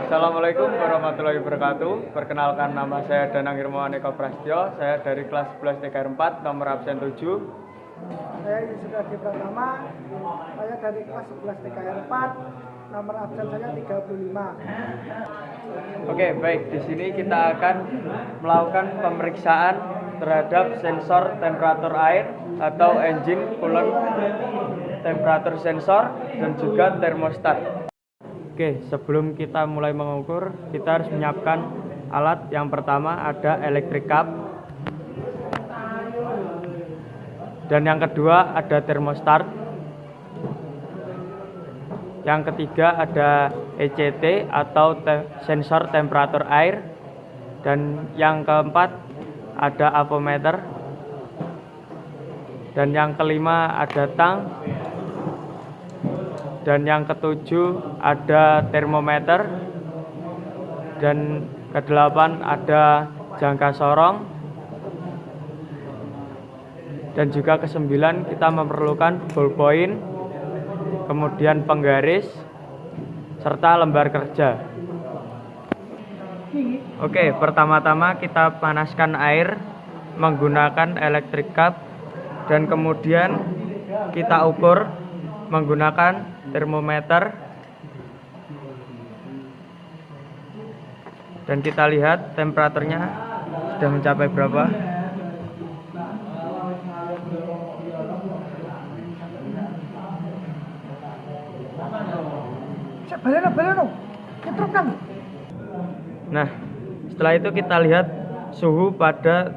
Assalamualaikum warahmatullahi wabarakatuh. Perkenalkan, nama saya Danang Hirmawan Eko Prasetyo. Saya dari kelas 11 TKR 4, nomor absen 7. Saya Yusuf Adi Pratama. Saya dari kelas 11 TKR 4, nomor absen saya 35. Oke, baik. Di sini kita akan melakukan pemeriksaan terhadap sensor temperatur air atau engine coolant temperatur sensor dan juga termostat. Oke, sebelum kita mulai mengukur, kita harus menyiapkan alat. Yang pertama ada electric cup, dan yang kedua ada thermostat, yang ketiga ada ECT atau sensor temperatur air, dan yang keempat ada avometer, dan yang kelima ada tang, dan yang ketujuh ada termometer, dan kedelapan ada jangka sorong, dan juga kesembilan kita memerlukan ballpoint, kemudian penggaris, serta lembar kerja. Oke, pertama-tama kita panaskan air menggunakan electric cup, dan kemudian kita ukur menggunakan termometer, dan kita lihat temperaturnya sudah mencapai berapa. Nah, setelah itu kita lihat suhu pada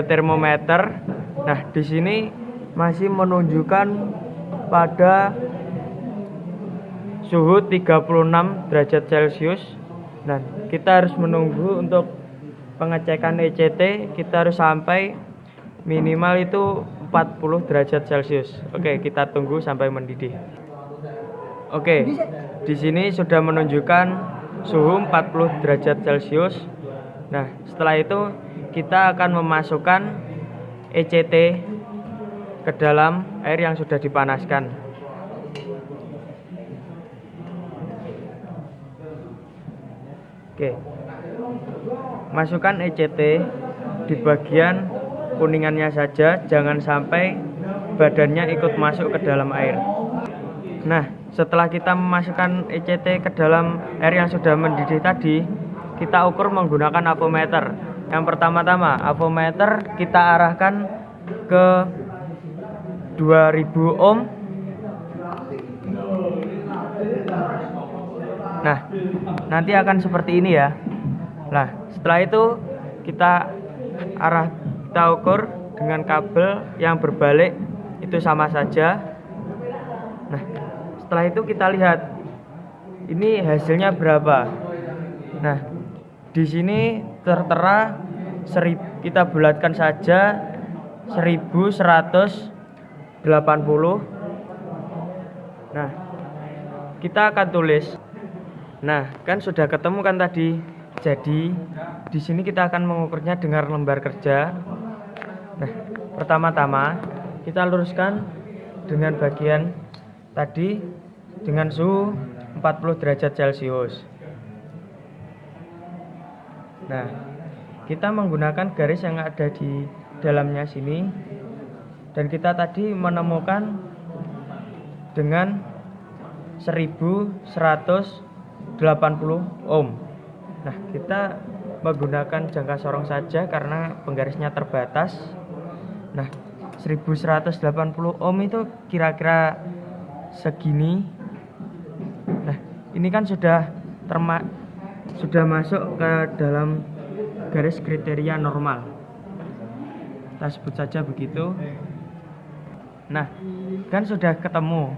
termometer. Nah, di sini masih menunjukkan pada suhu 36 derajat Celcius. Nah, kita harus menunggu untuk pengecekan ECT. Kita harus sampai minimal itu 40 derajat Celcius. Oke, kita tunggu sampai mendidih. Oke, di sini sudah menunjukkan suhu 40 derajat Celcius. Nah, setelah itu kita akan memasukkan ECT ke dalam air yang sudah dipanaskan. Oke, masukkan ECT di bagian kuningannya saja, jangan sampai badannya ikut masuk ke dalam air. Nah, setelah kita memasukkan ECT ke dalam air yang sudah mendidih tadi, kita ukur menggunakan avometer. Yang pertama-tama, avometer kita arahkan ke 2000 ohm. Nah, nanti akan seperti ini ya. Nah, setelah itu kita ukur dengan kabel yang berbalik, itu sama saja. Nah, setelah itu kita lihat ini hasilnya berapa. Nah, di sini tertera kita bulatkan saja 1180. Nah, kita akan tulis. Nah, kan sudah ketemu kan tadi. Jadi di sini kita akan mengukurnya dengan lembar kerja. Nah, pertama-tama kita luruskan dengan bagian tadi dengan suhu 40 derajat Celcius. Nah, kita menggunakan garis yang ada di dalamnya sini, dan kita tadi menemukan dengan 1180 ohm. Nah, kita menggunakan jangka sorong saja karena penggarisnya terbatas. Nah, 1180 ohm itu kira-kira segini. Nah, ini kan sudah masuk ke dalam garis kriteria normal. Kita sebut saja begitu. Nah, kan sudah ketemu.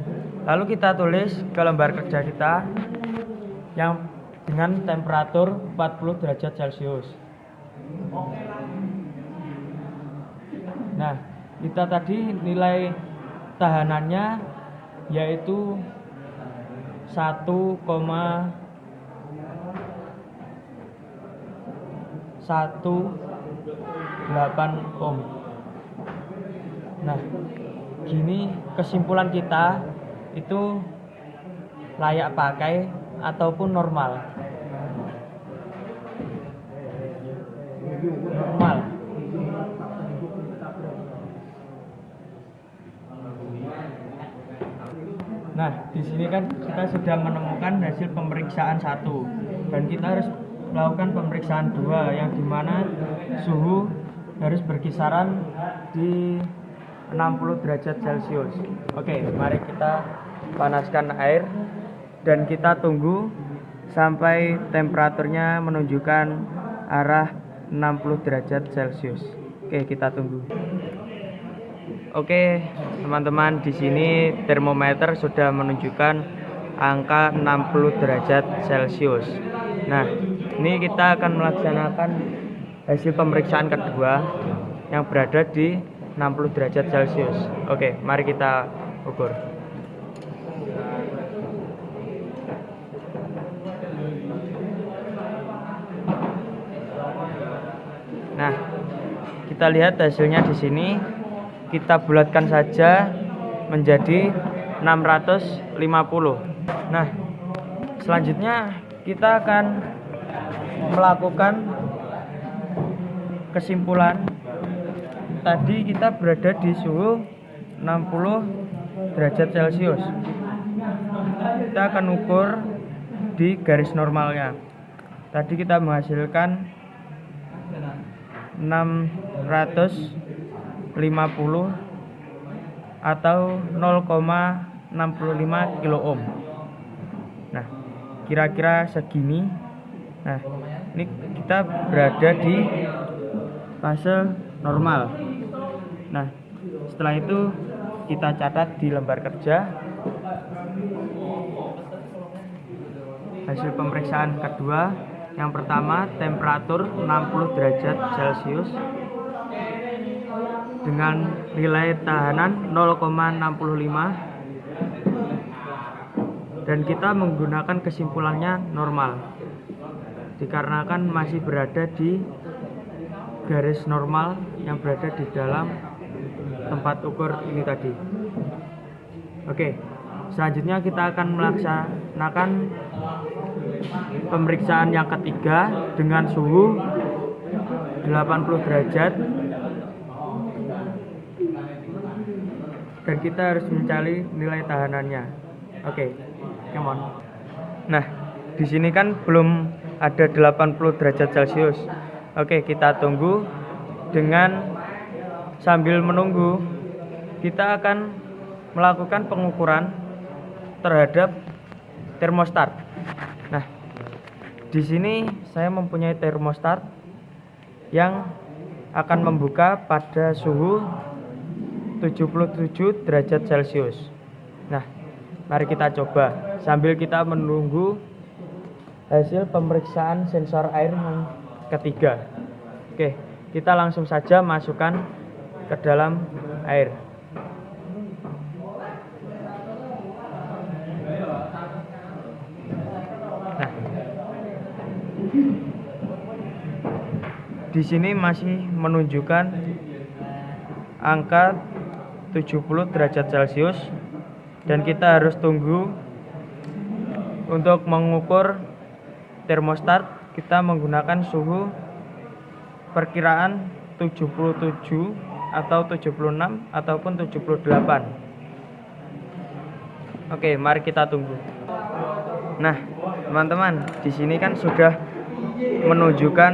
Lalu kita tulis ke lembar kerja kita yang dengan temperatur 40 derajat Celcius. Nah, kita tadi nilai tahanannya yaitu 1,18 ohm. Nah, gini kesimpulan kita itu layak pakai ataupun normal. Normal. Nah, di sini kan kita sudah menemukan hasil pemeriksaan 1 dan kita harus melakukan pemeriksaan 2 yang dimana suhu harus berkisaran di 60 derajat Celcius. Oke, mari kita panaskan air dan kita tunggu sampai temperaturnya menunjukkan arah 60 derajat Celcius. Oke, kita tunggu. Oke, teman-teman, di sini termometer sudah menunjukkan angka 60 derajat Celcius. Nah, ini kita akan melaksanakan hasil pemeriksaan kedua yang berada di 60 derajat Celcius. Oke, mari kita ukur. Nah, kita lihat hasilnya di sini. Kita bulatkan saja menjadi 650. Nah, selanjutnya kita akan melakukan kesimpulan. Tadi kita berada di suhu 60 derajat Celcius. Kita akan ukur di garis normalnya. Tadi kita menghasilkan 650 atau 0,65 kilo ohm. Nah, kira-kira segini. Nah, ini kita berada di fase normal. Nah, setelah itu kita catat di lembar kerja hasil pemeriksaan kedua. Yang pertama, temperatur 60 derajat Celcius dengan nilai tahanan 0,65 dan kita menggunakan kesimpulannya normal dikarenakan masih berada di garis normal yang berada di dalam tempat ukur ini tadi. Oke, selanjutnya kita akan melaksanakan pemeriksaan yang ketiga dengan suhu 80 derajat dan kita harus mencari nilai tahanannya. Oke, come on. Nah, di sini kan belum ada 80 derajat Celcius. Oke, kita tunggu. Dengan sambil menunggu, kita akan melakukan pengukuran terhadap termostat. Nah, di sini saya mempunyai termostat yang akan membuka pada suhu 77 derajat Celcius. Nah, mari kita coba sambil kita menunggu hasil pemeriksaan sensor air yang ketiga. Oke, kita langsung saja masukkan ke dalam air. Nah, di sini masih menunjukkan angka 70 derajat Celcius dan kita harus tunggu. Untuk mengukur termostat kita menggunakan suhu perkiraan 77 atau 76 ataupun 78. Oke, mari kita tunggu. Nah, teman-teman, di sini kan sudah menunjukkan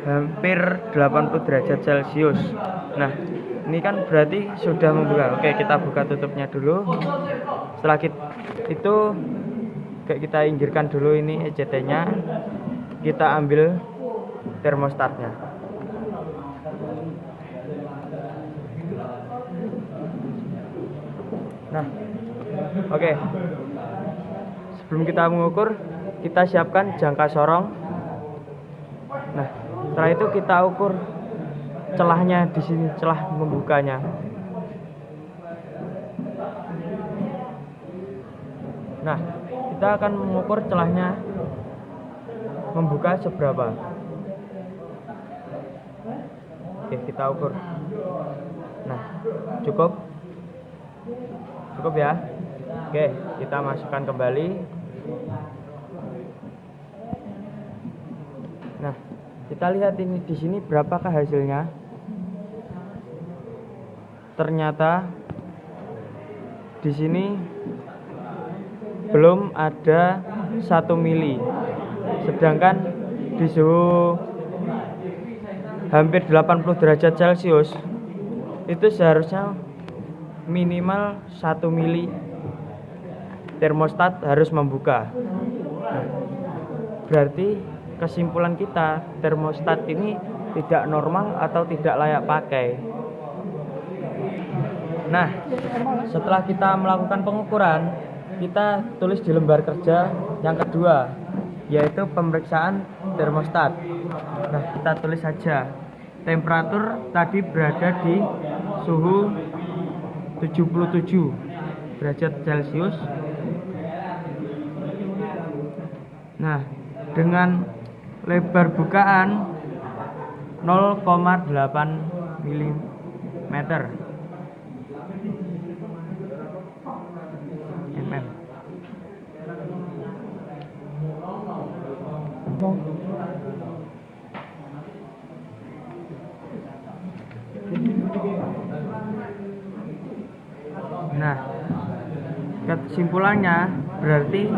hampir 80 derajat Celcius. Nah, ini kan berarti sudah membuka. Oke, kita buka tutupnya dulu. Setelah itu kita inggirkan dulu ini ECT-nya. Kita ambil termostatnya. Nah, oke. Sebelum kita mengukur, kita siapkan jangka sorong. Nah, setelah itu kita ukur celahnya di sini, celah membukanya. Nah, kita akan mengukur celahnya membuka seberapa. Oke, kita ukur. Nah, cukup ya. Oke, kita masukkan kembali. Nah, kita lihat ini di sini berapakah hasilnya. Ternyata di sini belum ada 1 mili, sedangkan di suhu hampir 80 derajat Celcius itu seharusnya minimal 1 mili termostat harus membuka. Nah, berarti kesimpulan kita termostat ini tidak normal atau tidak layak pakai. Nah, setelah kita melakukan pengukuran, kita tulis di lembar kerja yang kedua, yaitu pemeriksaan termostat. Nah, kita tulis saja temperatur tadi berada di suhu 77 derajat Celcius. Nah, dengan lebar bukaan 0,8 mm. Nah, kesimpulannya berarti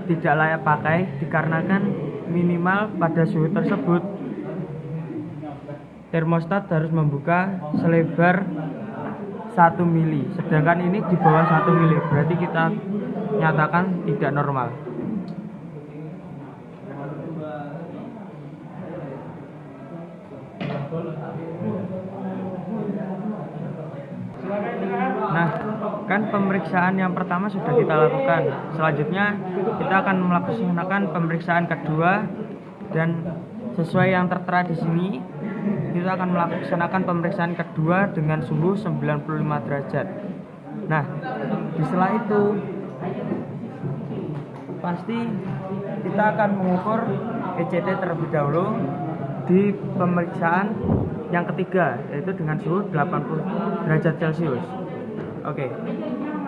tidak layak pakai dikarenakan minimal pada suhu tersebut termostat harus membuka selebar 1 mili, sedangkan ini di bawah 1 mili, berarti kita nyatakan tidak normal. Nah, kan pemeriksaan yang pertama sudah kita lakukan. Selanjutnya kita akan melaksanakan pemeriksaan kedua, dan sesuai yang tertera di sini kita akan melaksanakan pemeriksaan kedua dengan suhu 95 derajat. Nah, di sela itu pasti kita akan mengukur ECT terlebih dahulu di pemeriksaan yang ketiga, yaitu dengan suhu 80 derajat Celcius. Oke,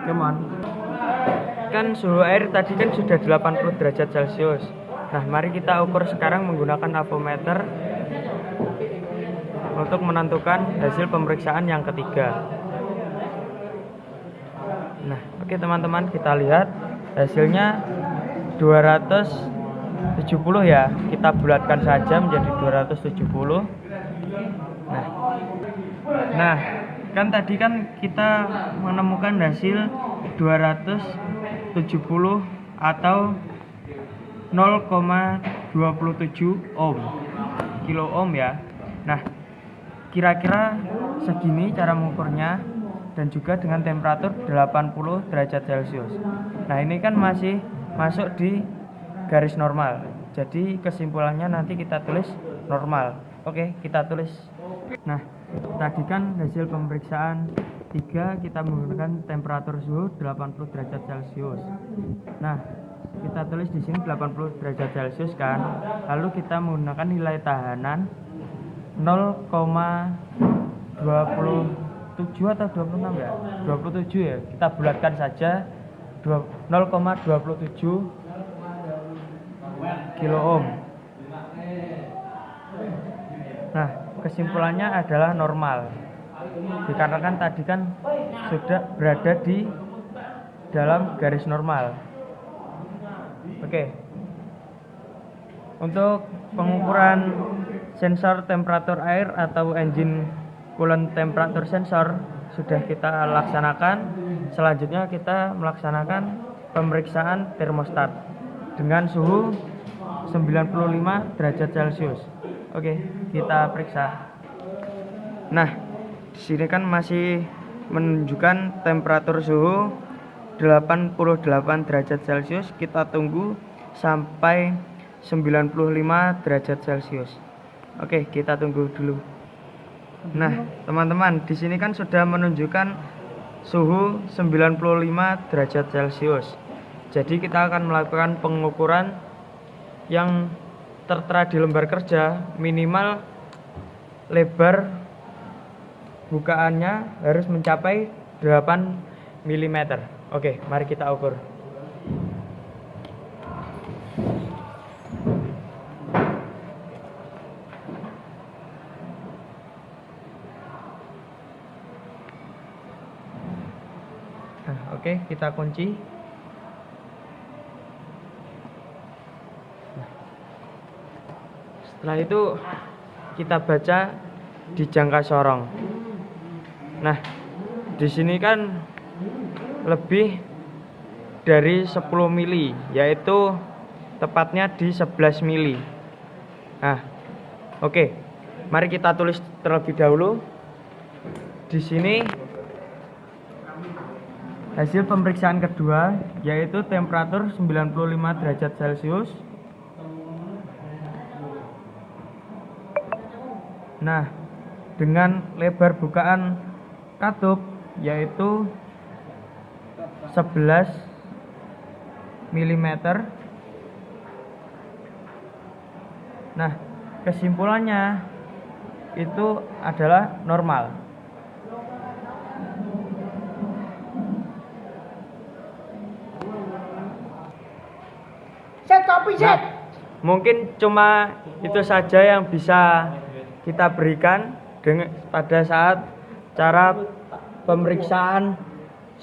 come on. Kan suhu air tadi kan sudah 80 derajat Celcius. Nah, mari kita ukur sekarang menggunakan avometer untuk menentukan hasil pemeriksaan yang ketiga. Nah, oke teman-teman, kita lihat hasilnya 270 ya. Kita bulatkan saja menjadi 270. Nah, kan tadi kan kita menemukan hasil 270 atau 0,27 ohm, kilo ohm ya. Nah, kira-kira segini cara mengukurnya, dan juga dengan temperatur 80 derajat Celcius. Nah, ini kan masih masuk di garis normal. Jadi kesimpulannya nanti kita tulis normal. Oke, kita tulis. Nah, tadi kan hasil pemeriksaan 3 kita menggunakan temperatur suhu 80 derajat Celcius. Nah, kita tulis di sini 80 derajat Celcius kan. Lalu kita menggunakan nilai tahanan 0,27 atau 26 ya? 27 ya. Kita bulatkan saja 0,27 kilo ohm. Nah, kesimpulannya adalah normal, dikarenakan tadi kan sudah berada di dalam garis normal. Oke, untuk pengukuran sensor temperatur air atau engine coolant temperature sensor sudah kita laksanakan. Selanjutnya kita melaksanakan pemeriksaan termostat dengan suhu 95 derajat Celcius. Oke, kita periksa. Nah, di sini kan masih menunjukkan temperatur suhu 88 derajat Celcius. Kita tunggu sampai 95 derajat Celcius. Oke, kita tunggu dulu. Nah, teman-teman, di sini kan sudah menunjukkan suhu 95 derajat Celcius. Jadi kita akan melakukan pengukuran yang tertera di lembar kerja. Minimal lebar bukaannya harus mencapai 8 mm. Oke, mari kita ukur. Nah, oke, kita kunci. Nah, setelah itu kita baca di jangka sorong. Nah, di sini kan lebih dari 10 mili, yaitu tepatnya di 11 mili. Nah, oke. Mari kita tulis terlebih dahulu. Di sini hasil pemeriksaan kedua yaitu temperatur 95 derajat Celcius. Nah, dengan lebar bukaan katup yaitu 11 mm. Nah, kesimpulannya itu adalah normal. Set kopi set. Nah, mungkin cuma itu saja yang bisa kita berikan pada saat cara pemeriksaan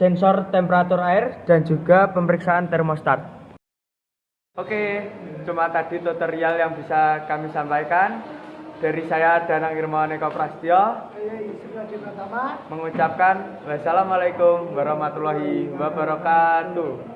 sensor temperatur air dan juga pemeriksaan termostat. Oke, cuma tadi tutorial yang bisa kami sampaikan. Dari saya Danang Irmawan Eko Prasetyo Saya Yusuf Hadi Pratama. mengucapkan wassalamualaikum warahmatullahi wabarakatuh.